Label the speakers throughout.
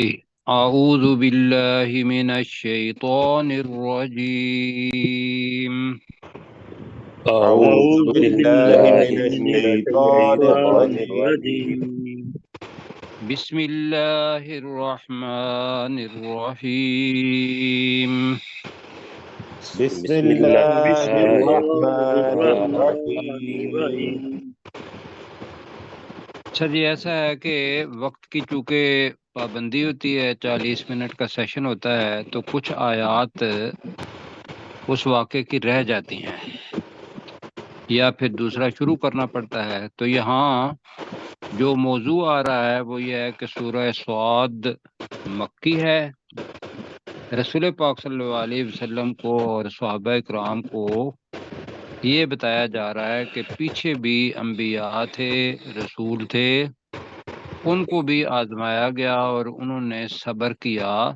Speaker 1: أعوذ بالله من الشيطان الرجيم.
Speaker 2: أعوذ
Speaker 3: أعوذ
Speaker 2: بالله
Speaker 3: بالله
Speaker 2: من
Speaker 3: من
Speaker 2: الشيطان
Speaker 3: الشيطان
Speaker 2: الرجيم.
Speaker 3: الرجيم.
Speaker 1: بسم الله الرحمن الرحيم.
Speaker 2: بسم
Speaker 3: بسم
Speaker 2: الله
Speaker 3: الله
Speaker 2: الرحمن
Speaker 3: الرحمن
Speaker 2: الرحيم.
Speaker 3: الرحيم.
Speaker 1: اچھا جی، ایسا ہے کہ وقت کی چونکہ پابندی ہوتی ہے، 40 منٹ کا سیشن ہوتا ہے، تو کچھ آیات اس واقعے کی رہ جاتی ہیں یا پھر دوسرا شروع کرنا پڑتا ہے۔ تو یہاں جو موضوع آ رہا ہے وہ یہ ہے کہ سورہ صاد مکی ہے۔ رسول پاک صلی اللہ علیہ وسلم کو اور صحابہ کرام کو یہ بتایا جا رہا ہے کہ پیچھے بھی انبیاء تھے، رسول تھے، ان کو بھی آزمایا گیا اور انہوں نے صبر کیا،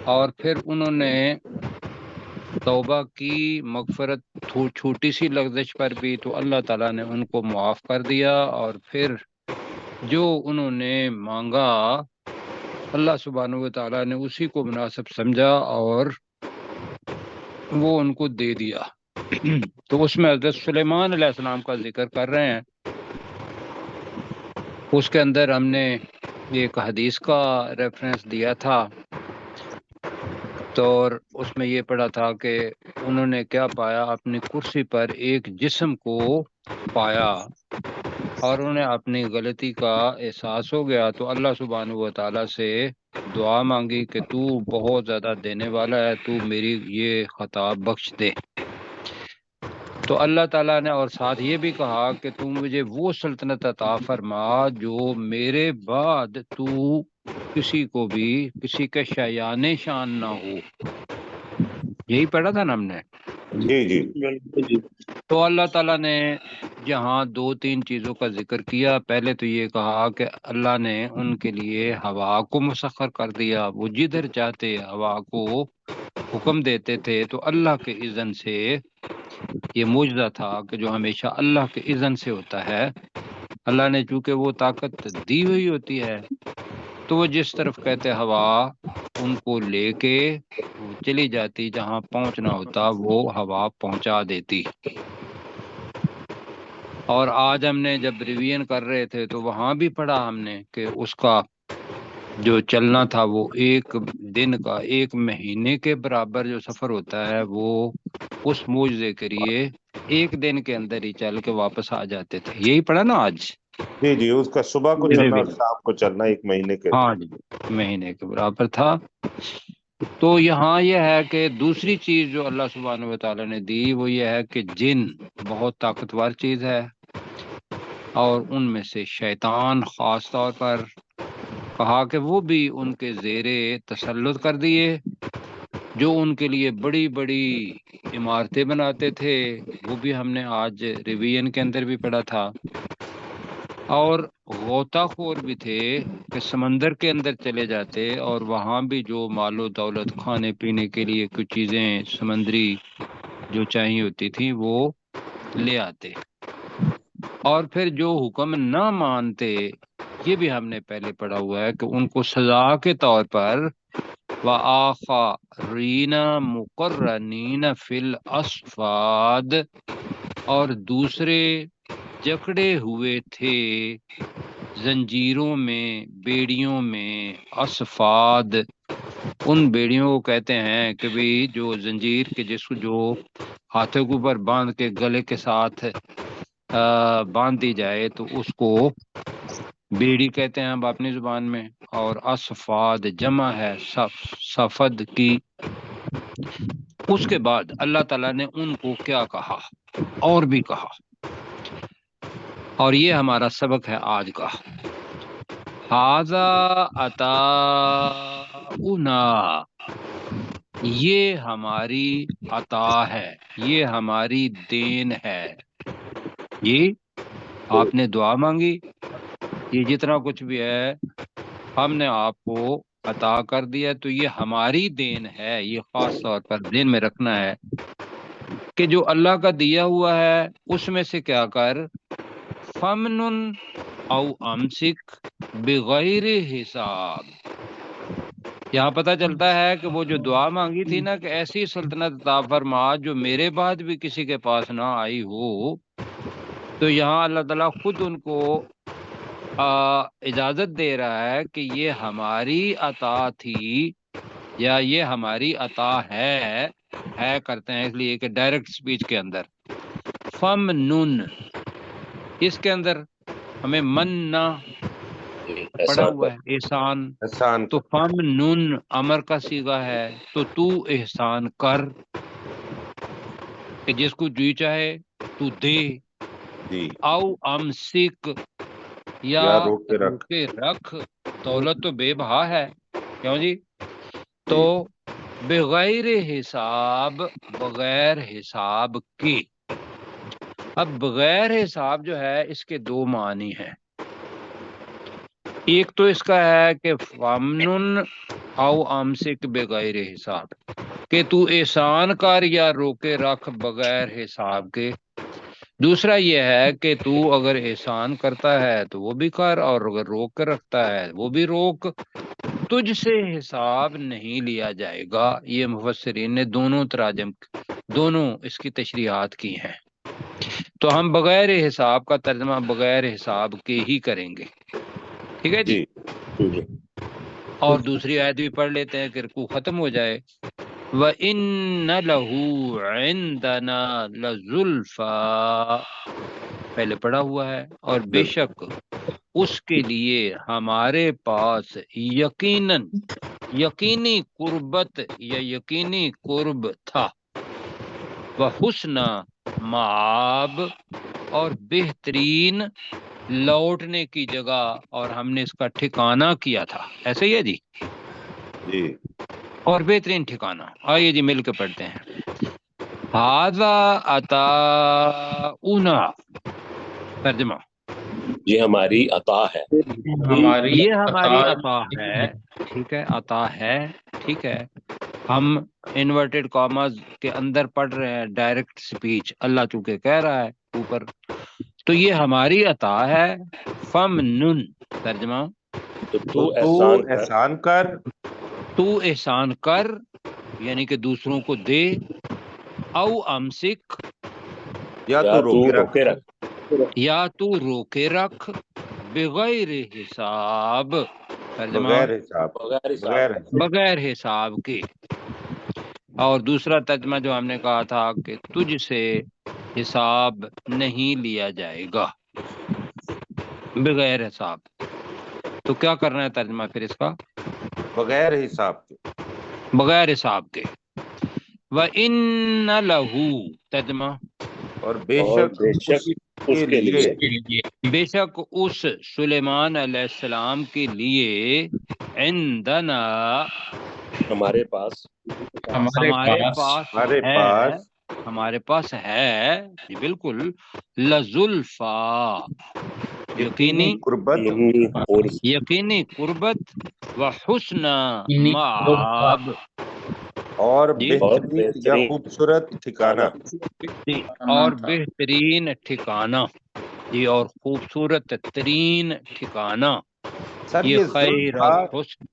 Speaker 1: اور پھر انہوں نے توبہ کی، مغفرت چھوٹی سی لغزش پر بھی تو اللہ تعالیٰ نے ان کو معاف کر دیا، اور پھر جو انہوں نے مانگا اللہ سبحانہ و تعالیٰ نے اسی کو مناسب سمجھا اور وہ ان کو دے دیا۔ تو اس میں حضرت سلیمان علیہ السلام کا ذکر کر رہے ہیں۔ اس کے اندر ہم نے ایک حدیث کا ریفرنس دیا تھا، تو اس میں یہ پڑھا تھا کہ انہوں نے کیا پایا، اپنی کرسی پر ایک جسم کو پایا اور انہیں اپنی غلطی کا احساس ہو گیا، تو اللہ سبحانہ و تعالیٰ سے دعا مانگی کہ تو بہت زیادہ دینے والا ہے، تو میری یہ خطا بخش دے۔ تو اللہ تعالیٰ نے اور ساتھ یہ بھی کہا کہ تو مجھے وہ سلطنت عطا فرما جو میرے بعد تو کسی کو بھی کسی کے شایان شان نہ ہو۔ یہی پڑھا تھا نا ہم نے۔
Speaker 2: جی جی
Speaker 3: جی.
Speaker 1: تو اللہ تعالیٰ نے جہاں 2-3 چیزوں کا ذکر کیا، پہلے تو یہ کہا کہ اللہ نے ان کے لیے ہوا کو مسخر کر دیا، وہ جدھر چاہتے ہوا کو حکم دیتے تھے، تو اللہ کے اذن سے یہ معجزہ تھا کہ جو ہمیشہ اللہ کے اذن سے ہوتا ہے۔ اللہ نے چونکہ وہ طاقت دی ہوئی ہوتی ہے تو وہ جس طرف کہتے ہوا ان کو لے کے وہ چلی جاتی، جہاں پہنچنا ہوتا وہ ہوا پہنچا دیتی۔ اور آج ہم نے جب ریویژن کر رہے تھے تو وہاں بھی پڑھا ہم نے کہ اس کا جو چلنا تھا وہ 1 دن کا 1 مہینے کے برابر جو سفر ہوتا ہے، وہ اس معجزے کے لیے 1 دن کے اندر ہی چل کے واپس آ جاتے تھے۔ یہی پڑھا نا آج؟
Speaker 2: جی جی، اس کا صبح کو چلنا اور شام کو چلنا 1 مہینے کے
Speaker 1: ہاں جی، مہینے کے برابر تھا۔ تو یہاں یہ ہے کہ دوسری چیز جو اللہ سبحانہ و تعالیٰ نے دی وہ یہ ہے کہ جن بہت طاقتور چیز ہے، اور ان میں سے شیطان خاص طور پر کہا کہ وہ بھی ان کے زیر تسلط کر دیے، جو ان کے لیے بڑی بڑی عمارتیں بناتے تھے، وہ بھی ہم نے آج ریویژن کے اندر بھی پڑھا تھا۔ اور غوطہ خور بھی تھے کہ سمندر کے اندر چلے جاتے اور وہاں بھی جو مال و دولت، کھانے پینے کے لیے کچھ چیزیں سمندری جو چاہیے ہوتی تھیں وہ لے آتے، اور پھر جو حکم نہ مانتے یہ بھی ہم نے پہلے پڑھا ہوا ہے کہ ان کو سزا کے طور پر وآخرین مقرنین فی الاسفاد، اور دوسرے جکڑے ہوئے تھے زنجیروں میں، بیڑیوں میں، اسفاد، ان بیڑیوں کو کہتے ہیں کہ بھی جو زنجیر کے جس کو جو ہاتھوں کے اوپر باندھ کے گلے کے ساتھ باندھ دی جائے تو اس کو بیڑی کہتے ہیں ہم اپنی زبان میں، اور اسفاد جمع ہے صفد کی۔ اس کے بعد اللہ تعالیٰ نے ان کو کیا کہا اور بھی کہا، اور یہ ہمارا سبق ہے آج کا۔ ھذا عطاؤنا، یہ ہماری عطا ہے، یہ ہماری دین ہے۔ یہ آپ نے دعا مانگی، یہ جتنا کچھ بھی ہے ہم نے آپ کو عطا کر دیا، تو یہ ہماری دین ہے۔ یہ خاص طور پر ذہن میں رکھنا ہے کہ جو اللہ کا دیا ہوا ہے اس میں سے کیا کر، فمنن او امسک بغیر حساب. یہاں پتہ چلتا ہے کہ وہ جو دعا مانگی تھی نا کہ ایسی سلطنت عطا فرما جو میرے بعد بھی کسی کے پاس نہ آئی ہو، تو یہاں اللہ تعالیٰ خود ان کو اجازت دے رہا ہے کہ یہ ہماری عطا تھی یا یہ ہماری عطا ہے کرتے ہیں اس لیے کہ ڈائریکٹ سپیچ کے اندر فم نن، اس کے اندر ہمیں من نہ پڑا ہوا ہے احسان،
Speaker 2: احسان
Speaker 1: تو فم نن امر کا صیغہ ہے، تو احسان کر کہ جس کو جی چاہے تو دے.
Speaker 2: جی
Speaker 1: او امسک یا
Speaker 2: یا روک کے رکھ.
Speaker 1: روکے رکھ، دولت تو بے بہا ہے، کیوں جی؟ تو بغیر حساب، بغیر حساب کی. اب بغیر حساب جو ہے اس کے دو معنی ہیں. ایک تو اس کا ہے کہ فامنن او امسک بغیر حساب، کہ تو احسان کر یا روکے رکھ بغیر حساب کے. دوسرا یہ ہے کہ تو اگر احسان کرتا ہے تو وہ بھی کر، اور اگر روک کے رکھتا ہے وہ بھی روک، تجھ سے حساب نہیں لیا جائے گا. یہ مفسرین نے دونوں تراجم، دونوں اس کی تشریحات کی ہیں. تو ہم بغیر حساب کا ترجمہ بغیر حساب کے ہی کریں گے، ٹھیک ہے جی. اور دوسری آیت بھی پڑھ لیتے ہیں کہ رکوع ختم ہو جائے. وَإِنَّ لَهُ عِندَنَا لَزُلْفَىٰ، پہلے پڑھا ہوا ہے، اور بے شک اس کے لیے ہمارے پاس یقیناً یقینی قربت یا یقینی قرب تھا، وحسن مآب، اور بہترین لوٹنے کی جگہ، اور ہم نے اس کا ٹھکانہ کیا تھا. ایسے ہی ہے جی،
Speaker 2: جی
Speaker 1: اور بہترین ٹھکانہ. آئیے جی مل کے پڑھتے ہیں. ھذا عطاؤنا، ترجمہ
Speaker 3: یہ ہماری عطا ہے.
Speaker 1: یہ ہماری عطا ہے، ٹھیک ہے، عطا ہے، ٹھیک ہے. ہم انورٹڈ کاماز کے اندر پڑھ رہے ہیں، ڈائریکٹ سپیچ اللہ چونکہ کہہ رہا ہے اوپر، تو یہ ہماری عطا ہے. فم نن، ترجمہ
Speaker 3: تو
Speaker 2: احسان کر،
Speaker 1: تو احسان کر یعنی کہ دوسروں کو دے، او امسک
Speaker 2: یا تو روکے رکھ.
Speaker 1: یا تو روکے رکھ، بغیر حساب، ترجمہ
Speaker 2: بغیر حساب، بغیر حساب.
Speaker 1: بغیر حساب کے. اور دوسرا ترجمہ جو ہم نے کہا تھا کہ تجھ سے حساب نہیں لیا جائے گا، بغیر حساب. تو کیا کرنا ہے ترجمہ پھر اس کا؟
Speaker 2: بغیر حساب کے،
Speaker 1: بغیر حساب کے. وَإِنَّ لَهُ، ترجمہ
Speaker 2: اور بے شک اس کے لیے،
Speaker 1: بے شک اس سلیمان علیہ السلام کے لیے، عندنا
Speaker 3: ہمارے پاس
Speaker 1: ہمارے پاس ہے جی بالکل، لزلفا،
Speaker 2: یقینی قربت،
Speaker 1: یقینی قربت، وحسن مآب،
Speaker 2: اور
Speaker 1: جی
Speaker 2: بہترین یا خوبصورت ٹھکانہ.
Speaker 1: جی، اور بہترین ٹھکانہ، جی، اور خوبصورت ترین ٹھکانہ.
Speaker 2: سر
Speaker 1: یہ
Speaker 2: یہ
Speaker 1: خیر اور حسن،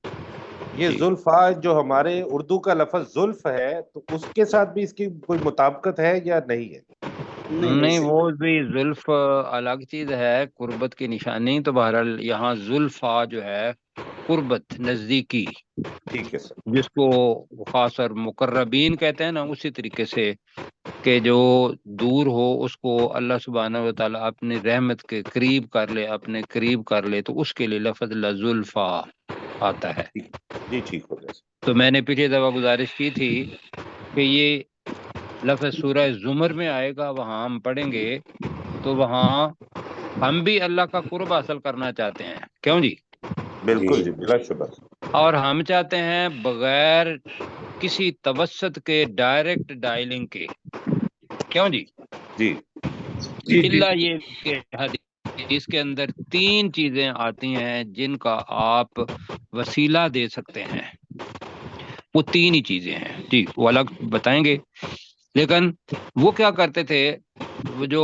Speaker 2: یہ
Speaker 1: جی.
Speaker 2: زلفا جو ہمارے اردو کا لفظ زلف ہے، تو اس کے ساتھ بھی اس کی کوئی مطابقت ہے یا نہیں ہے؟
Speaker 1: نہیں، وہ بھی زلف الگ چیز ہے، قربت کی نشانی. تو بہرحال یہاں زلفا جو ہے قربت، نزدیکی،
Speaker 2: ٹھیک ہے سر.
Speaker 1: جس کو خاص اور مقربین کہتے ہیں نا، اسی طریقے سے کہ جو دور ہو اس کو اللہ سبحانہ و تعالیٰ اپنی رحمت کے قریب کر لے، اپنے قریب کر لے، تو اس کے لیے لفظ لزلفا آتا ہے.
Speaker 2: جی ٹھیک ہو گیا.
Speaker 1: تو میں نے پچھلی دفعہ گزارش کی تھی کہ یہ لفظ سورہ زمر میں آئے گا، وہاں ہم پڑھیں گے، تو وہاں ہم بھی اللہ کا قرب حاصل کرنا چاہتے ہیں، کیوں جی؟
Speaker 2: بالکل جی، بلا شبہ. اور
Speaker 1: ہم چاہتے ہیں بغیر کسی توسط کے، ڈائریکٹ ڈائلنگ کے، کیوں جی؟
Speaker 2: جی
Speaker 1: اللہ یہ کہ حدیث کے اندر 3 چیزیں آتی ہیں جن کا آپ وسیلہ دے سکتے ہیں. وہ 3 ہی چیزیں ہیں جی، وہ الگ بتائیں گے. لیکن وہ کیا کرتے تھے، وہ جو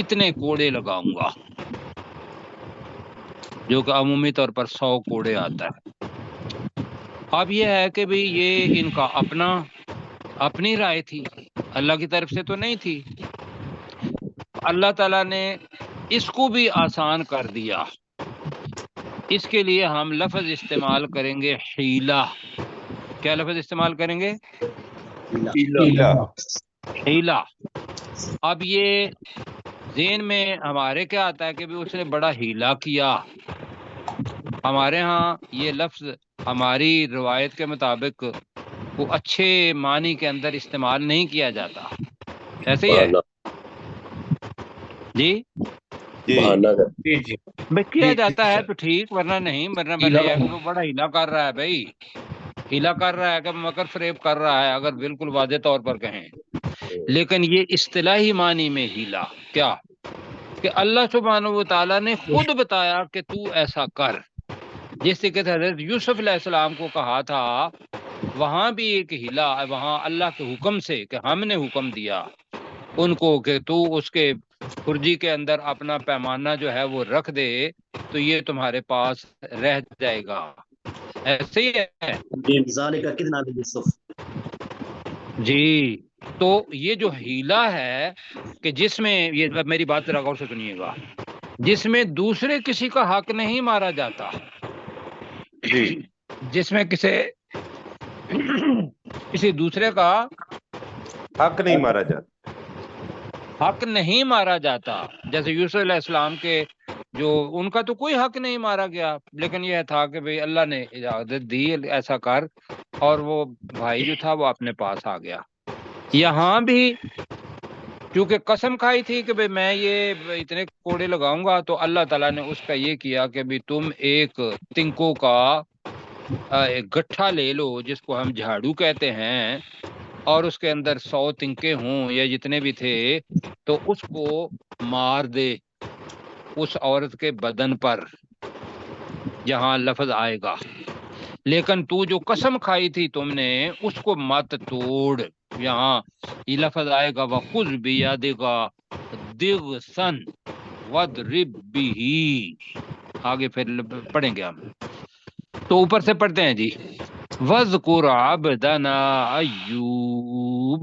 Speaker 1: اتنے کوڑے لگاؤں گا، جو کہ عمومی طور پر 100 کوڑے آتا ہے۔ اب یہ ہے کہ بھی یہ ان کا اپنی رائے تھی، اللہ کی طرف سے تو نہیں تھی۔ اللہ تعالیٰ نے اس کو بھی آسان کر دیا۔ اس کے لیے ہم لفظ استعمال کریں گے حیلہ۔ کیا لفظ استعمال کریں گے؟ حیلہ۔ اب یہ ذہن میں ہمارے کیا آتا ہے کہ بھی اس نے بڑا حیلہ کیا۔ ہمارے ہاں یہ لفظ ہماری روایت کے مطابق وہ اچھے معنی کے اندر استعمال نہیں کیا جاتا، ایسے ہی ہے جی؟ بھائی کیا جاتا ہے تو ٹھیک، ورنہ نہیں، ورنہ بھائی وہ بڑا ہیلا کر رہا ہے، بھائی ہیلا کر رہا ہے کہ مکر فریب کر رہا ہے، اگر بالکل واضح طور پر کہیں۔ لیکن یہ اصطلاحی معنی میں ہیلا کیا کہ اللہ سبحانہ و تعالیٰ نے خود بتایا کہ تو ایسا کر، جس سے کہ حضرت یوسف علیہ السلام کو کہا تھا، وہاں بھی ایک ہیلا، وہاں اللہ کے حکم سے کہ ہم نے حکم دیا ان کو کہ تو اس کے خرجی کے اندر اپنا پیمانہ جو ہے وہ رکھ دے تو یہ تمہارے پاس رہ جائے گا، ایسے ہی ہے جی۔ تو یہ جو ہیلا ہے کہ جس میں، یہ میری بات ذرا غور سے سنیے گا، جس میں دوسرے کسی کا حق نہیں مارا جاتا، جس میں کسی دوسرے کا
Speaker 2: حق نہیں مارا جاتا،
Speaker 1: حق نہیں مارا جاتا، جیسے یوسف علیہ السلام کے جو ان کا تو کوئی حق نہیں مارا گیا، لیکن یہ تھا کہ بھئی اللہ نے اجازت دی ایسا کر، اور وہ بھائی جو تھا وہ اپنے پاس آ گیا۔ یہاں بھی کیونکہ قسم کھائی تھی کہ بھئی میں یہ اتنے کوڑے لگاؤں گا، تو اللہ تعالیٰ نے اس کا یہ کیا کہ بھئی تم ایک تنکوں کا ایک گٹھا لے لو، جس کو ہم جھاڑو کہتے ہیں، اور اس کے اندر 100 تنکے ہوں یا جتنے بھی تھے، تو اس کو مار دے اس عورت کے بدن پر جہاں لفظ آئے گا، لیکن تو جو قسم کھائی تھی تم نے اس کو مت توڑ۔ یہاں یہ لفظ آئے گا وَخُذْ بِيَدِكَ ضِغْثًا وَاضْرِب بِهِ، آگے پھر پڑھیں گے ہم، تو اوپر سے پڑھتے ہیں جی، وَاذْكُرْ عَبْدَنَا ایوب،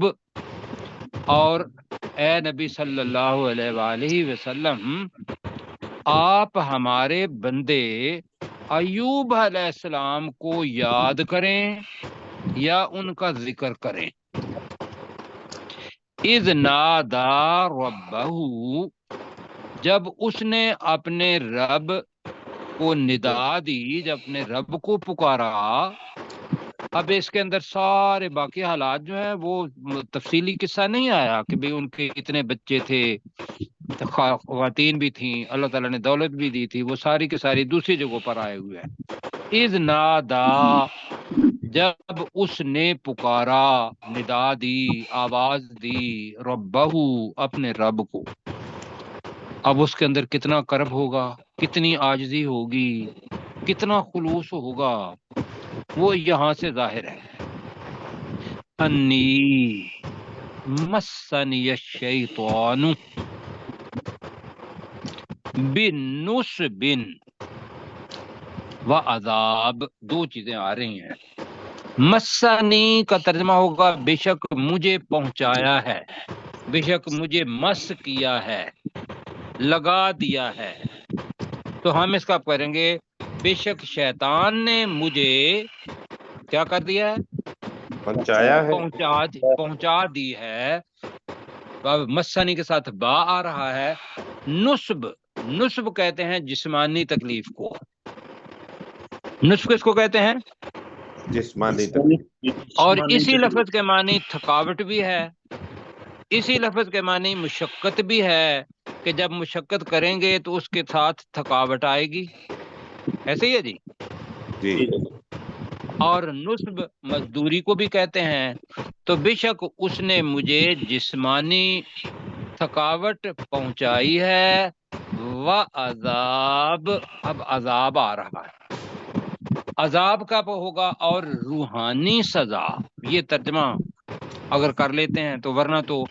Speaker 1: اور اے نبی صلی اللہ علیہ وآلہ وسلم آپ ہمارے بندے ایوب علیہ السلام کو یاد کریں یا ان کا ذکر کریں۔ اذ نادا ربہ، جب اس نے اپنے رب کو ندا دی، جب اپنے رب کو پکارا۔ اب اس کے اندر سارے باقی حالات جو ہیں وہ تفصیلی قصہ نہیں آیا کہ بھئی ان کے اتنے بچے تھے، خواتین بھی تھیں، اللہ تعالیٰ نے دولت بھی دی تھی، وہ ساری کی ساری دوسری جگہوں پر آئے ہوئے ہیں۔ اذ نادا، جب اس نے پکارا، ندا دی، آواز دی، ربہ، اپنے رب کو۔ اب اس کے اندر کتنا کرب ہوگا، کتنی عاجزی ہوگی، کتنا خلوص ہوگا، وہ یہاں سے ظاہر ہے۔ انی مسنی الشیطان بنصب وعذاب، دو چیزیں آ رہی ہیں۔ مسنی کا ترجمہ ہوگا بے شک مجھے پہنچایا ہے، بے شک مجھے مس کیا ہے، لگا دیا ہے، تو ہم اس کا کریں گے بے شک شیطان نے مجھے کیا کر دیا ہے،
Speaker 2: پہنچایا ہے،
Speaker 1: پہنچا دی ہے۔ مسنی کے ساتھ با آ رہا ہے۔ نصب، نصب کہتے ہیں جسمانی تکلیف کو۔ نصب کس کو کہتے ہیں؟
Speaker 2: جسمانی تکلیف۔
Speaker 1: اور اسی لفظ کے معنی تھکاوٹ بھی ہے، اسی لفظ کے معنی مشقت بھی ہے، کہ جب مشقت کریں گے تو اس کے ساتھ تھکاوٹ آئے گی، ایسے ہی ہے جی۔
Speaker 2: جی،
Speaker 1: اور نصب مزدوری کو بھی کہتے ہیں۔ تو بے شک اس نے مجھے جسمانی تھکاوٹ پہنچائی ہے، وعذاب، اب عذاب آ رہا ہے۔ عذاب کب ہوگا؟ اور روحانی سزا، یہ ترجمہ اگر کر لیتے ہیں تو، ورنہ تو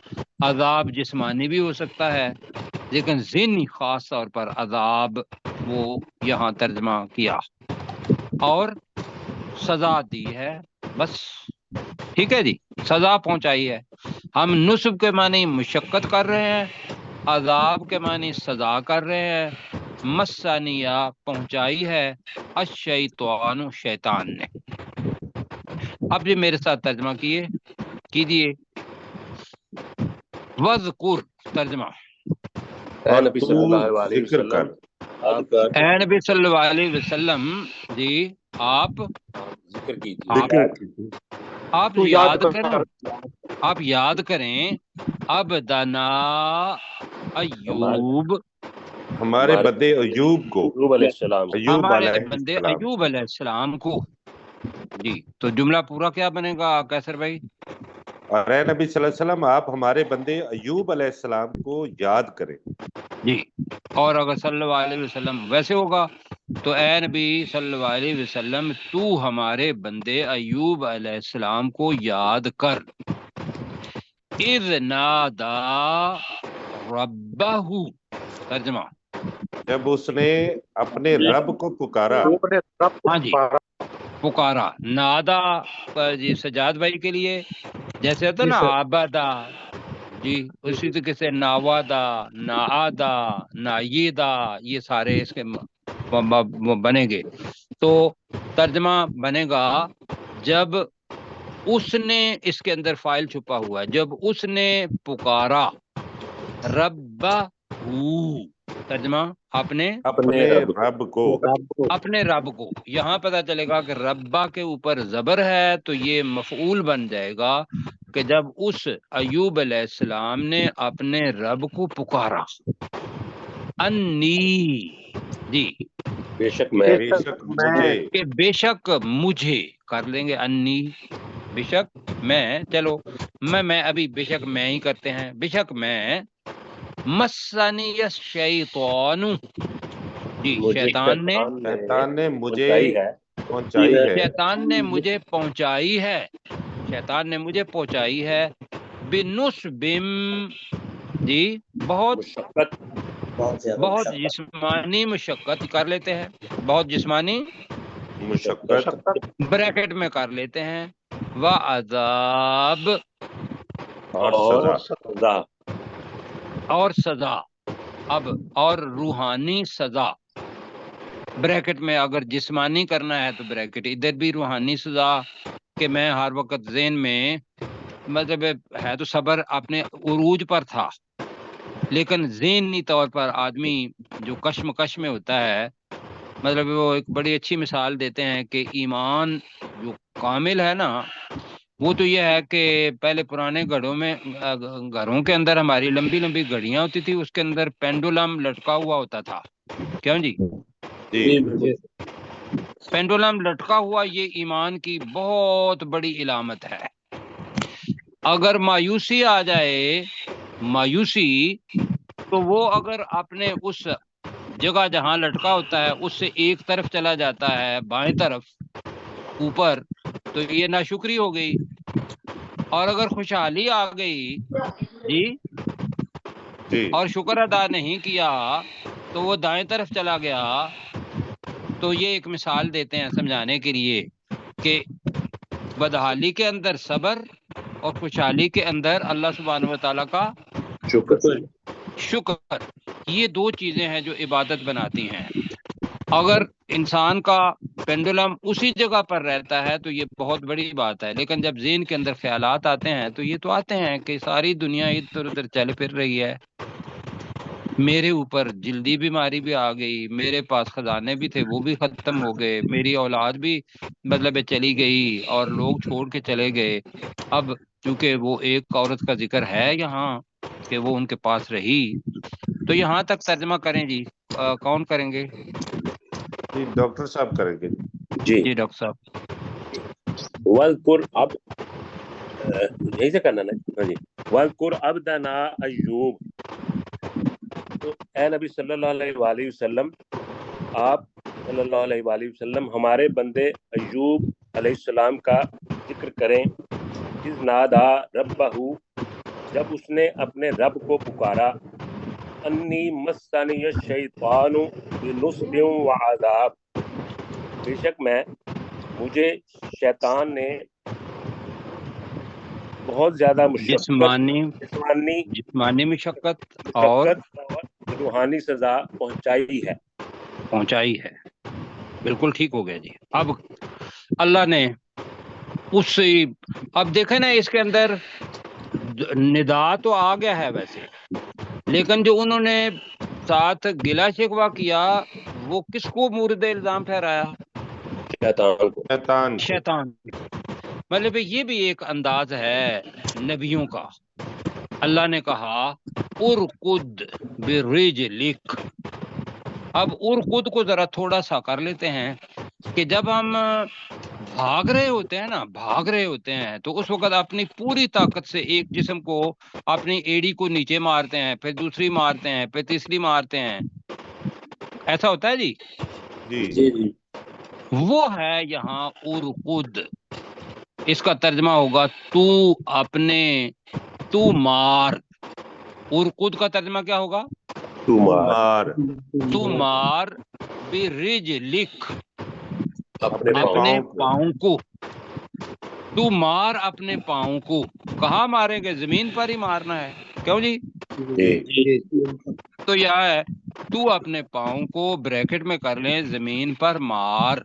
Speaker 1: عذاب جسمانی بھی ہو سکتا ہے لیکن ذہنی خاص طور پر عذاب وہ یہاں ترجمہ کیا اور سزا دی ہے، بس ٹھیک ہے جی، سزا پہنچائی ہے۔ ہم نصب کے معنی مشقت کر رہے ہیں، عذاب کے معنی سزا کر رہے ہیں، مسانیہ پہنچائی ہے، الشیطان شیطان نے۔ اب یہ میرے ساتھ ترجمہ کیجیے۔ وذکر ترجمہ،
Speaker 3: اے نبی صلی اللہ علیہ
Speaker 2: ذکر کر،
Speaker 3: وسلم،
Speaker 1: اے نبی صلی اللہ علیہ وسلم جی آپ
Speaker 3: ذکر کیجیے،
Speaker 1: آپ یاد کریں، آپ یاد کریں عبدنا ایوب،
Speaker 2: ہمارے بندے ایوب کو،
Speaker 3: ایوب علیہ السلام،
Speaker 2: ایوب
Speaker 1: ہمارے
Speaker 2: علیہ
Speaker 1: بندے
Speaker 2: السلام،
Speaker 1: ایوب علیہ السلام کو۔ جی تو جملہ پورا کیا بنے گا کیسر بھائی؟
Speaker 2: اور اے نبی صلی اللہ علیہ وسلم آپ ہمارے بندے ایوب علیہ السلام کو یاد کریں۔
Speaker 1: جی، اور اگر صلی اللہ علیہ وسلم ویسے ہوگا تو اے نبی صلی اللہ علیہ وسلم تو ہمارے بندے ایوب علیہ السلام کو یاد کر، اذ نادا ربہ، ترجمہ
Speaker 2: جب اس نے اپنے رب کو پکارا،
Speaker 1: ہاں جی پکارا، نادا جی سجاد بھائی کے لیے جیسے ہوتا نا آبادا، جی اسی طریقے سے ناوادا، ناآدا، نایدا، یہ سارے اس کے بنے گے۔ تو ترجمہ بنے گا جب اس نے، اس کے اندر فائل چھپا ہوا ہے، جب اس نے پکارا ربہ، ترجمہ اپنے
Speaker 2: رب کو،
Speaker 1: اپنے رب کو۔ یہاں پتہ چلے گا کہ ربا کے اوپر زبر ہے تو یہ مفعول بن جائے گا کہ جب اس ایوب علیہ السلام نے اپنے رب کو پکارا، انی، جی
Speaker 3: بے شک میں،
Speaker 2: مجھے،
Speaker 1: کہ بے شک مجھے، کر لیں گے انی، بے شک میں، چلو میں ابھی بے شک میں ہی کرتے ہیں، بے شک میں، مسنی الشیطان، جی شیطان
Speaker 2: نے مجھے پہنچائی ہے،
Speaker 1: شیطان نے مجھے پہنچائی ہے، شیطان نے مجھے پہنچائی ہے، بنصب، جی بہت
Speaker 3: مشقت،
Speaker 1: بہت جسمانی مشقت کر لیتے ہیں، بہت جسمانی
Speaker 2: مشقت،
Speaker 1: بریکٹ میں کر لیتے ہیں، وعذاب،
Speaker 2: اور سزا،
Speaker 1: اور سزا، اب اور روحانی سزا، بریکٹ میں اگر جسمانی کرنا ہے تو بریکٹ ادھر بھی روحانی سزا، کہ میں ہر وقت ذہن میں، مطلب ہے تو صبر اپنے عروج پر تھا، لیکن ذہنی طور پر آدمی جو کشمکش میں ہوتا ہے، مطلب وہ ایک بڑی اچھی مثال دیتے ہیں کہ ایمان جو کامل ہے نا، وہ تو یہ ہے کہ پہلے پرانے گھروں کے اندر ہماری لمبی لمبی گھڑیاں ہوتی تھی، اس کے اندر پینڈولم لٹکا ہوا ہوتا تھا، کیوں جی
Speaker 2: جی
Speaker 1: پینڈولم لٹکا ہوا، یہ ایمان کی بہت بڑی علامت ہے۔ اگر مایوسی آ جائے، مایوسی، تو وہ اگر اپنے اس جگہ جہاں لٹکا ہوتا ہے اس سے ایک طرف چلا جاتا ہے بائیں طرف اوپر، تو یہ ناشکری ہو گئی، اور اگر خوشحالی آ گئی جی اور شکر ادا نہیں کیا تو وہ دائیں طرف چلا گیا، تو یہ ایک مثال دیتے ہیں سمجھانے کے لیے کہ بدحالی کے اندر صبر اور خوشحالی کے اندر اللہ سبحانہ و تعالیٰ کا شکر، یہ دو چیزیں ہیں جو عبادت بناتی ہیں۔ اگر انسان کا پینڈولم اسی جگہ پر رہتا ہے تو یہ بہت بڑی بات ہے، لیکن جب ذہن کے اندر خیالات آتے ہیں تو یہ تو آتے ہیں کہ ساری دنیا ادھر ادھر چل پھر رہی ہے، میرے اوپر جلدی بیماری بھی آ گئی، میرے پاس خزانے بھی تھے وہ بھی ختم ہو گئے، میری اولاد بھی مطلب چلی گئی اور لوگ چھوڑ کے چلے گئے۔ اب چونکہ وہ ایک عورت کا ذکر ہے یہاں کہ وہ ان کے پاس رہی، تو یہاں تک ترجمہ کریں جی، کون کریں گے؟
Speaker 2: جی ڈاکٹر صاحب کریں گے۔
Speaker 1: جی ڈاکٹر صاحب۔
Speaker 3: وَاذْكُرْ، اب یہی سے کرنا نا، ہاں جی، وَاذْكُرْ عَبْدَنَا ایوب، تو اے نبی صلی اللہ علیہ وآلہ وسلم، آپ صلی اللہ علیہ وآلہ وسلم ہمارے بندے ایوب علیہ السلام کا ذکر کریں، اذ نادا ربہ، جب اس نے اپنے رب کو پکارا، انی مسنی الشیطان بنصب وعذاب، بے شک مجھے شیطان نے بہت زیادہ
Speaker 1: جسمانی مشقت اور
Speaker 3: روحانی سزا پہنچائی ہے۔
Speaker 1: بالکل ٹھیک ہو گیا جی۔ اب اللہ نے اس، اب دیکھیں نا اس کے اندر ندا تو آ گیا ہے ویسے، لیکن جو انہوں نے ساتھ گلا شکوہ کیا وہ کس کو مورد الزام ٹھہرایا؟ شیطان۔ مطلب یہ بھی ایک انداز ہے نبیوں کا۔ اللہ نے کہا ارکد برجلک۔ اب ارکد کو ذرا تھوڑا سا کر لیتے ہیں کہ جب ہم بھاگ رہے ہوتے ہیں تو اس وقت اپنی پوری طاقت سے ایک جسم کو، اپنی ایڑی کو نیچے مارتے ہیں، پھر دوسری مارتے ہیں، پھر تیسری مارتے ہیں، ایسا ہوتا ہے جی؟
Speaker 3: جی
Speaker 1: وہ ہے یہاں ارکد، اس کا ترجمہ ہوگا تو مار۔ ارکد کا ترجمہ کیا ہوگا؟ تو مار برجلک، اپنے پاؤں کو۔ تو مار اپنے پاؤں کو، کہاں ماریں گے؟ زمین پر ہی مارنا ہے، کیوں جی؟ تو یہ ہے تو اپنے پاؤں کو بریکٹ میں کر لیں زمین پر مار۔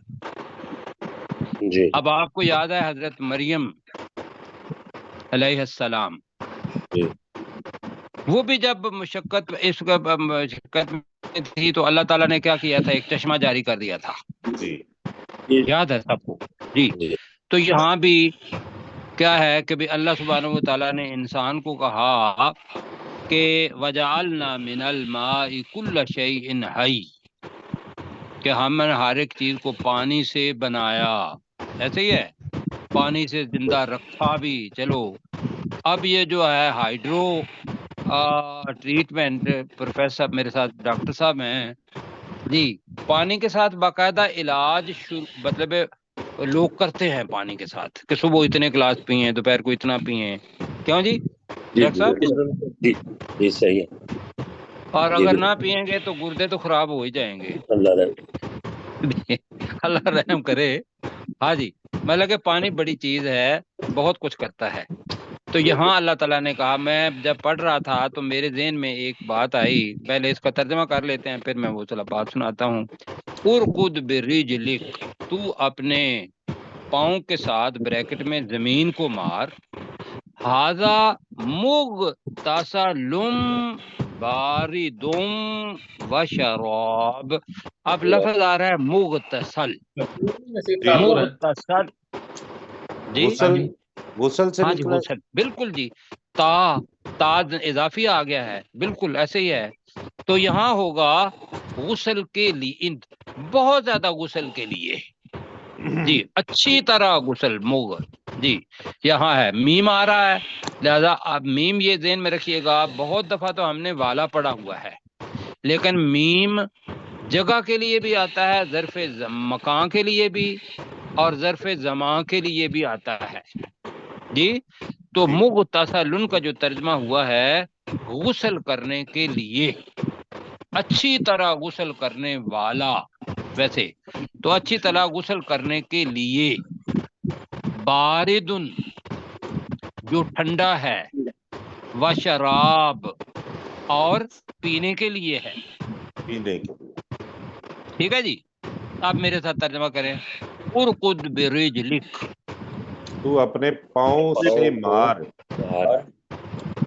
Speaker 3: جی
Speaker 1: اب آپ کو یاد ہے حضرت مریم علیہ السلام، وہ بھی جب مشقت تھی تو اللہ تعالیٰ نے کیا کیا تھا؟ ایک چشمہ جاری کر دیا تھا، یاد ہے سب کو جی؟ تو یہاں بھی کیا ہے کہ بھی اللہ سبحانہ و تعالیٰ نے انسان کو کہا کہ وَجَعَلْنَا مِنَ الْمَاءِ كُلَّ شَيْءٍ حَيٍّ، کہ ہم نے ہر ایک چیز کو پانی سے بنایا، ایسے ہی ہے، پانی سے زندہ رکھا بھی۔ چلو اب یہ جو ہے ہائیڈرو ٹریٹمنٹ، پروفیسر میرے ساتھ ڈاکٹر صاحب ہیں جی، پانی کے ساتھ باقاعدہ علاج مطلب لوگ کرتے ہیں پانی کے ساتھ، کہ صبح اتنے گلاس پیئیں، دوپہر کو اتنا پیئیں، کیوں جی ڈاکٹر صاحب؟
Speaker 3: جی صحیح ہے۔
Speaker 1: اور اگر نہ پیئیں گے تو گردے تو خراب ہو ہی جائیں گے، اللہ رحم کرے۔ ہاں جی، مطلب کہ پانی بڑی چیز ہے، بہت کچھ کرتا ہے۔ تو یہاں اللہ تعالیٰ نے کہا، میں جب پڑھ رہا تھا تو میرے ذہن میں ایک بات آئی، پہلے اس کا ترجمہ کر لیتے ہیں پھر میں وہ چلا بات سناتا ہوں۔ ارکد برجلک، تو اپنے پاؤں کے ساتھ بریکٹ میں زمین کو مار، ھذا مغتسل بارد وشراب۔ اب لفظ آ رہا ہے مغتسل، مغتسل جی،
Speaker 2: غسل سے
Speaker 1: ہاں جی غسل، بالکل جی، تا اضافی آ گیا ہے، بالکل ایسے ہی ہے۔ تو یہاں ہوگا غسل کے لیے، بہت زیادہ غسل کے لیے جی، اچھی طرح غسل، موغ جی یہاں ہے، میم آ رہا ہے، لہذا آپ میم یہ ذہن میں رکھیے گا، بہت دفعہ تو ہم نے والا پڑھا ہوا ہے، لیکن میم جگہ کے لیے بھی آتا ہے، ظرف مکان کے لیے بھی، اور ظرف زمان کے لیے بھی آتا ہے جی۔ تو مغتسل کا جو ترجمہ ہوا ہے غسل کرنے کے لیے، اچھی طرح غسل کرنے والا، ویسے تو اچھی طرح غسل کرنے کے لیے، باردن جو ٹھنڈا ہے، وشراب اور پینے کے لیے ہے، ٹھیک ہے جی؟ آپ میرے ساتھ ترجمہ کریں، ارکد برجلک،
Speaker 2: تو اپنے پاؤں سے مار،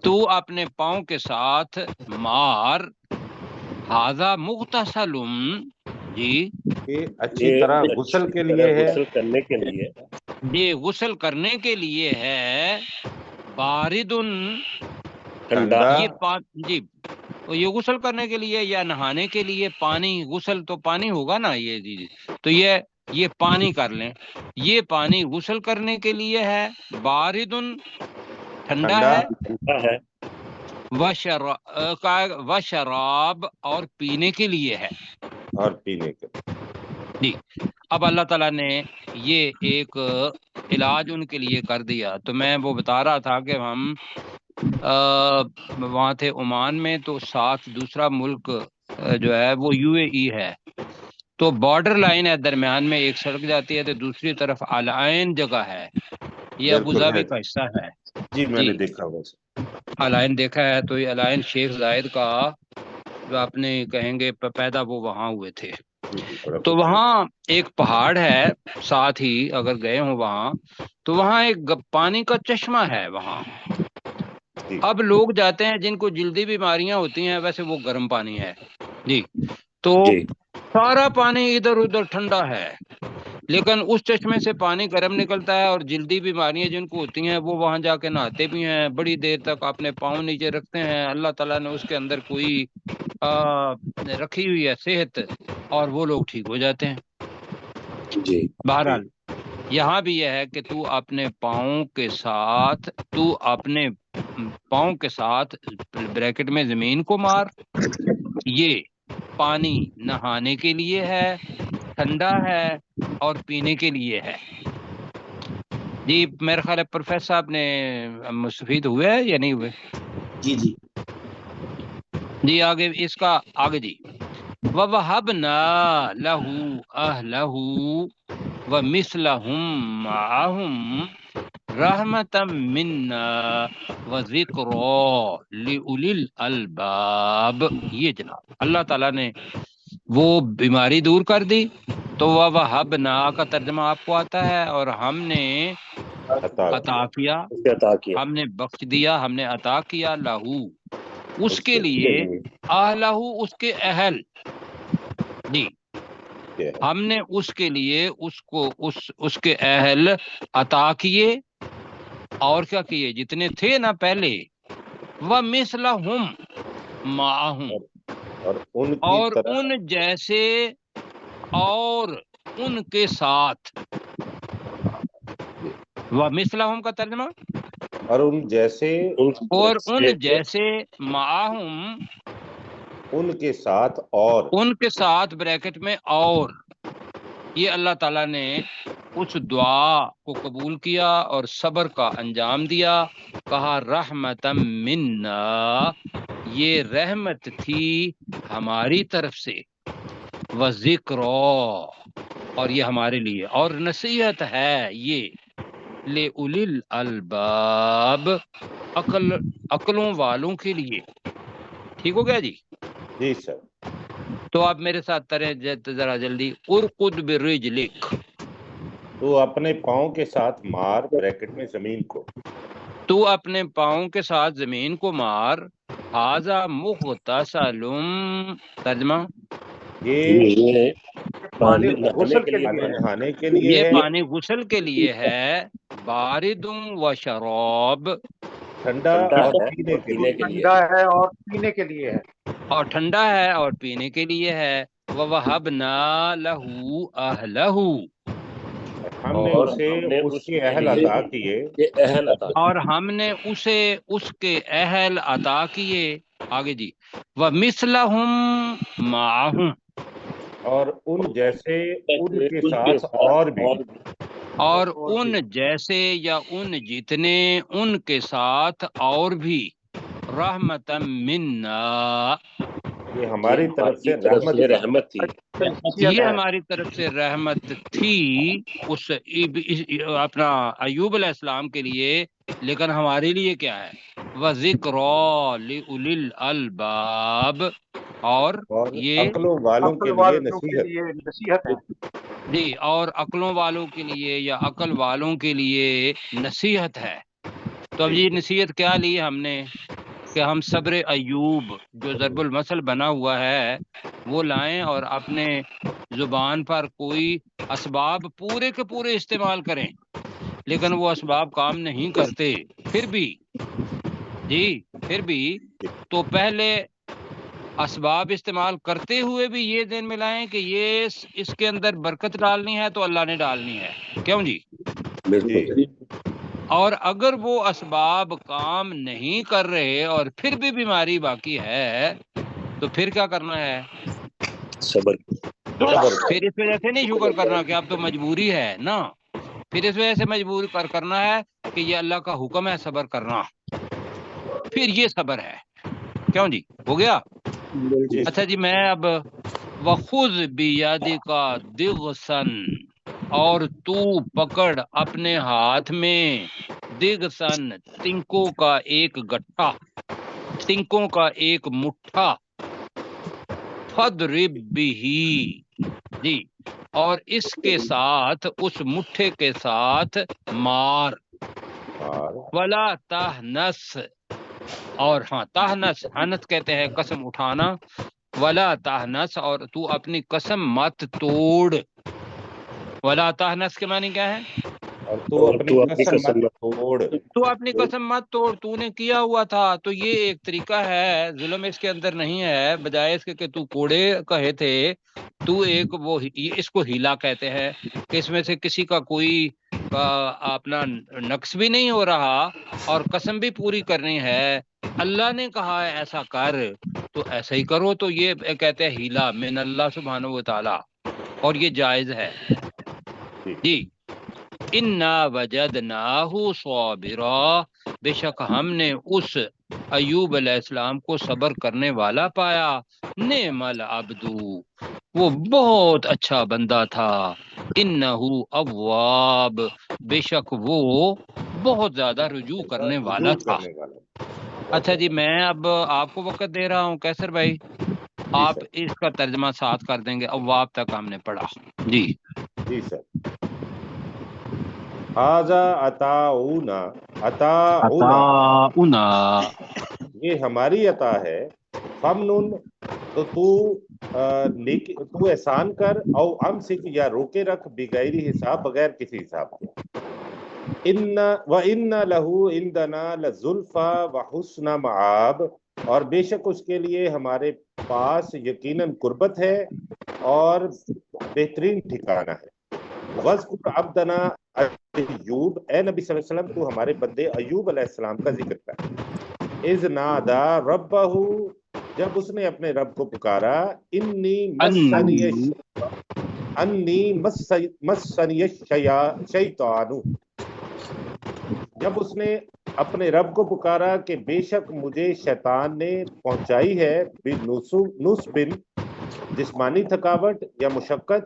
Speaker 1: تو اپنے پاؤں کے ساتھ مار، ھذا مغتسل جی،
Speaker 2: یہ اچھی طرح غسل کے لیے ہے،
Speaker 3: غسل کرنے کے لیے،
Speaker 1: یہ غسل کرنے کے لیے ہے، باردن
Speaker 2: ٹھنڈا،
Speaker 1: جی یہ غسل کرنے کے لیے یا نہانے کے لیے پانی، غسل تو پانی ہوگا نا یہ جی، تو یہ پانی کر لیں، یہ پانی غسل کرنے کے لیے ہے، باردن ٹھنڈا ہے، وشراب اور پینے کے لیے ہے،
Speaker 2: اور پینے کے
Speaker 1: جی۔ اب اللہ تعالیٰ نے یہ ایک علاج ان کے لیے کر دیا، تو میں وہ بتا رہا تھا کہ ہم وہاں تھے عمان میں، تو ساتھ دوسرا ملک جو ہے وہ UAE ہے، تو بارڈر لائن ہے، درمیان میں ایک سڑک جاتی ہے تو دوسری طرف العین جگہ ہے، یہ ابو
Speaker 2: بالکل ہے
Speaker 1: ظبی کا حصہ ہے
Speaker 2: جی، میں نے دیکھا ویسے۔
Speaker 1: العین دیکھا ہے، تو یہ العین شیخ زائد کا جو اپنے کہیں گے پیدا وہ وہاں ہوئے تھے،
Speaker 2: بڑا
Speaker 1: تو
Speaker 2: خوبصورت۔
Speaker 1: وہاں ایک پہاڑ ہے ساتھ ہی، اگر گئے ہوں وہاں تو وہاں ایک پانی کا چشمہ ہے وہاں۔
Speaker 2: جی
Speaker 1: اب لوگ جاتے ہیں جن کو جلدی بیماریاں ہوتی ہیں، ویسے وہ گرم پانی ہے جی، تو
Speaker 3: جی
Speaker 1: سارا پانی ادھر ادھر ٹھنڈا ہے، لیکن اس چشمے سے پانی گرم نکلتا ہے، اور جلدی بیماریاں جن کو ہوتی ہیں وہ وہاں جا کے نہاتے بھی ہیں، بڑی دیر تک اپنے پاؤں نیچے رکھتے ہیں، اللہ تعالیٰ نے اس کے اندر کوئی رکھی ہوئی ہے صحت، اور وہ لوگ ٹھیک ہو جاتے ہیں۔
Speaker 3: جی
Speaker 1: بہرحال یہاں بھی یہ ہے کہ تو اپنے پاؤں کے ساتھ بریکٹ میں زمین کو مار، یہ پانی نہانے کے لیے ہے، ٹھنڈا ہے، اور پینے کے لیے ہے۔ جی میرے خیال ہے پروفیسر صاحب نے مستفید ہوئے ہے یا نہیں ہوئے؟
Speaker 4: جی جی
Speaker 1: جی آگے اس کا آگے جی، وَوَهَبْنَا لَهُ أَهْلَهُ وَمِثْلَهُمْ مَعَهُمْ رَحْمَةً مِنَّا وَذِكْرَى لِأُولِي الْأَلْبَابِ۔ یہ جناب اللہ تعالیٰ نے وہ بیماری دور کر دی، تو وَوَهَبْنَا کا ترجمہ آپ کو آتا ہے، اور ہم نے عطا کیا،
Speaker 3: اسے عطا کیا
Speaker 1: ہم نے بخش دیا، ہم نے عطا کیا، لہو اس کے لیے، لہو اس کے اہل، جی ہم نے اس کے لیے اس کے اہل عطا کیے، اور کیا کیے جتنے تھے نا پہلے، وَمِثْلَهُمْ مَعَهُمْ، اور ان جیسے اور ان کے ساتھ، وَمِثْلَهُمْ کا ترجمہ،
Speaker 2: اور ان جیسے،
Speaker 1: اور ان جیسے، معاہم
Speaker 2: ان کے ساتھ، اور
Speaker 1: ان کے ساتھ بریکٹ میں اور، یہ اللہ تعالیٰ نے اس دعا کو قبول کیا اور صبر کا انجام دیا، کہا رحمتم منا، یہ رحمت تھی ہماری طرف سے، وذکر، اور یہ ہمارے لیے، اور نصیحت ہے یہ، لِأُولِي الْأَلْبَابِ، عقلوں والوں کے لیے۔ ٹھیک ہو گیا جی؟
Speaker 2: جی سر۔
Speaker 1: تو آپ میرے ساتھ تریں ذرا جلدی، ارقد برجلک،
Speaker 2: تو اپنے پاؤں کے ساتھ مار، بریکٹ میں زمین کو،
Speaker 1: تو اپنے پاؤں کے ساتھ زمین کو مار، ھذا مغتسل، ترجمہ
Speaker 2: یہ
Speaker 3: پانی
Speaker 2: غسل کے لیے، نہانے کے لیے
Speaker 1: یہ
Speaker 2: ہے،
Speaker 1: پانی غسل کے لیے ہے، بارد و شراب،
Speaker 2: ٹھنڈا اور پینے کے لیے۔
Speaker 5: ٹھنڈا ہے اور پینے کے لیے ہے۔
Speaker 1: اور ٹھنڈا ہے اور پینے کے لیے ہے، وَوَهَبْنَا لَهُ أَهْلَهُ،
Speaker 2: ہم نے
Speaker 3: اور
Speaker 2: اسے
Speaker 3: ہم نے
Speaker 2: اس
Speaker 3: اس
Speaker 2: کے
Speaker 3: کے
Speaker 2: اہل
Speaker 3: لیے
Speaker 2: عطا کیے،
Speaker 3: یہ اہل عطا کیا،
Speaker 1: اور ہم نے اسے اس کے اہل عطا کیے، آگے جی، وَمِثْلَهُمْ مَعَهُمْ،
Speaker 2: اور ان جیسے ان کے
Speaker 3: ان کے
Speaker 2: ساتھ
Speaker 3: ساتھ
Speaker 2: اور بھی،
Speaker 1: اور ان جیسے یا ان جتنے ان کے ساتھ اور بھی، رحمتم منا،
Speaker 2: یہ ہماری طرف سے رحمت تھی۔
Speaker 3: رحمت تھی،
Speaker 1: یہ ہماری طرف سے رحمت تھی اس اپنا ایوب علیہ السلام کے لیے، لیکن ہمارے لیے کیا ہے، وَذِكْرَى لِأُولِي الْأَلْبَابِ، اور یہ
Speaker 2: عقلوں والوں کے
Speaker 5: عقل
Speaker 2: لیے
Speaker 5: والوں کے
Speaker 2: نصیحت۔
Speaker 5: لیے نصیحت ہے۔
Speaker 1: جی، اور عقلوں والوں کے لیے یا عقل والوں کے لیے نصیحت ہے۔ تو اب یہ نصیحت کیا لی ہم نے، کہ ہم صبر ایوب جو ضرب المثل بنا ہوا ہے وہ لائیں، اور اپنے زبان پر کوئی اسباب پورے کے پورے استعمال کریں، لیکن وہ اسباب کام نہیں کرتے، پھر بھی تو پہلے اسباب استعمال کرتے ہوئے بھی یہ ذہن میں لائیں کہ یہ اس کے اندر برکت ڈالنی ہے تو اللہ نے ڈالنی ہے، کیوں جی؟
Speaker 3: بالکل
Speaker 1: اور اگر وہ اسباب کام نہیں کر رہے اور پھر بھی بیماری باقی ہے تو پھر کیا کرنا ہے؟
Speaker 3: صبر
Speaker 1: پھر اس وجہ سے نہیں شکر کرنا کہ اب تو مجبوری ہے نا، پھر اس وجہ سے مجبور کرنا ہے کہ یہ اللہ کا حکم ہے صبر کرنا۔ پھر یہ صبر ہے. کیوں جی ہو گیا؟
Speaker 2: جی
Speaker 1: اچھا جی میں اب وخذ بیدک دغسن، اور تو پکڑ اپنے ہاتھ میں دغسن تنکوں کا ایک گٹھا، تنکوں کا ایک مٹھا، فضرب بہی جی، اور اس کے ساتھ اس مٹھے کے ساتھ مار،
Speaker 2: اور
Speaker 1: ولا تہنس، اور ہاں تہنس، ہنس کہتے ہیں قسم اٹھانا، ولا تہنس، اور تو اپنی قسم مت توڑ. ولا تہنس کے معنی کیا ہے؟
Speaker 2: اور تو اپنی قسم مت توڑ.
Speaker 1: تو اپنی قسم مت توڑ، تو نے کیا ہوا تھا. تو یہ ایک طریقہ ہے، ظلم اس کے اندر نہیں ہے، بجائے اس کے کہ تو کوڑے کہے تھے، تو ایک وہ اس کو ہیلا کہتے ہیں کہ اس میں سے کسی کا کوئی اپنا نقص بھی نہیں ہو رہا اور قسم بھی پوری کرنی ہے. اللہ نے کہا ہے ایسا کر تو ایسا ہی کرو. تو یہ کہتے ہیں ہیلا من اللہ سبحانہ و تعالی، اور یہ جائز ہے جی. انا وجدناہ صابرا، بے شک ہم نے اس ایوب علیہ السلام کو صبر کرنے والا پایا. نعم العبد، وہ بہت اچھا بندہ تھا. انہ اواب، بے شک وہ بہت زیادہ رجوع کرنے والا تھا. اچھا جی میں اب آپ کو وقت دے رہا ہوں کیسر بھائی، آپ
Speaker 2: سر
Speaker 1: اس کا ترجمہ ساتھ کر دیں گے. اواب تک ہم نے پڑھا جی.
Speaker 2: جی سر. ھذا عطاؤنا، عطاؤنا
Speaker 1: عطاؤنا،
Speaker 2: یہ ہماری عطا ہے. فمنن، تو تو احسان کر، او امسک، یا روکے رکھ، بغیر حساب، بغیر کسی حساب کے. وَإِنَّ لَهُ عِندَنَا لَزُلْفَىٰ وَحُسْنَ مَآب، اور بے شک اس کے لیے ہمارے پاس یقیناً قربت ہے اور بہترین ٹھکانہ ہے. وَاذْكُرْ عَبْدَنَا ایوب، اے نبی صلی اللہ علیہ وسلم تو ہمارے بندے ایوب علیہ السلام کا ذکر کر. اذ نادا ربہ، جب اس نے اپنے رب کو پکارا. انی مسنی الشیطان، جب اس نے اپنے رب کو پکارا کہ بے شک مجھے شیطان نے پہنچائی ہے بنصب، جسمانی تھکاوٹ یا مشقت،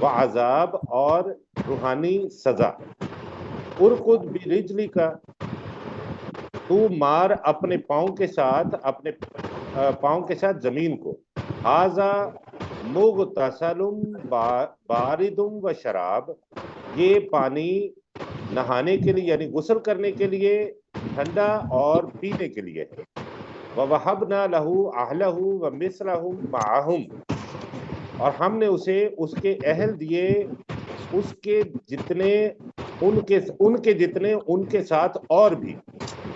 Speaker 2: وعذاب، اور روحانی سزا. ارکض برجلک، تو مار اپنے پاؤں کے ساتھ زمین کو. ھذا مغتسل بارد و شراب، یہ پانی نہانے کے لیے یعنی غسل کرنے کے لیے ٹھنڈا اور پینے کے لیے ہے. وَوَهَبْنَا لَهُ أَهْلَهُ وَمِثْلَهُمْ مَعَهُمْ، اور ہم نے اسے اس کے اہل دیے، اس کے جتنے ان کے ساتھ اور بھی.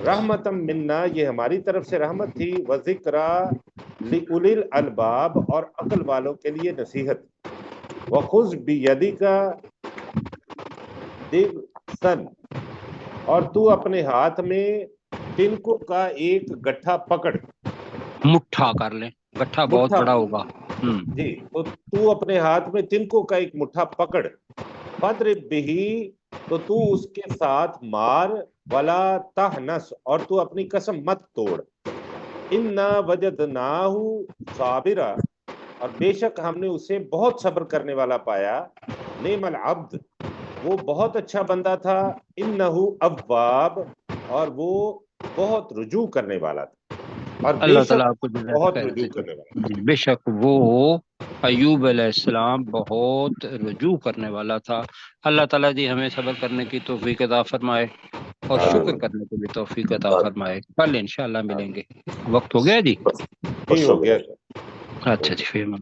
Speaker 2: رحمتم منا، یہ ہماری طرف سے رحمت تھی. وذکرا لأولی الالباب، اور عقل والوں کے لیے نصیحت. وخذ بیدک دغسن، اور تو اپنے ہاتھ میں تنکوں کا ایک گٹھا پکڑ.
Speaker 1: مٹھا کر لیں، گٹھا بہت بڑا ہوگا
Speaker 2: جی. تو اپنے ہاتھ میں تنکوں کا ایک مٹھا پکڑ. فضرب بہ، تو اس کے ساتھ مار. ولا تہنس، اور تو اپنی قسم مت توڑ. انا وجدناہ صابرا، اور بے شک ہم نے اسے بہت صبر کرنے والا پایا. نعم العبد، وہ بہت اچھا بندہ تھا. انہ اواب، اور وہ بہت رجوع کرنے والا تھا. اور
Speaker 1: اللہ تعالیٰ آپ کو
Speaker 2: بہت رجوع کرنے والا.
Speaker 1: جی بے شک وہ ایوب علیہ السلام بہت رجوع کرنے والا تھا. اللہ تعالیٰ جی ہمیں صبر کرنے کی توفیق عطا فرمائے اور شکر کرنے کی بھی توفیق عطا فرمائے. کل انشاءاللہ ملیں گے. وقت ہو گیا جی؟
Speaker 2: ہو گیا.
Speaker 1: اچھا جی فیمن.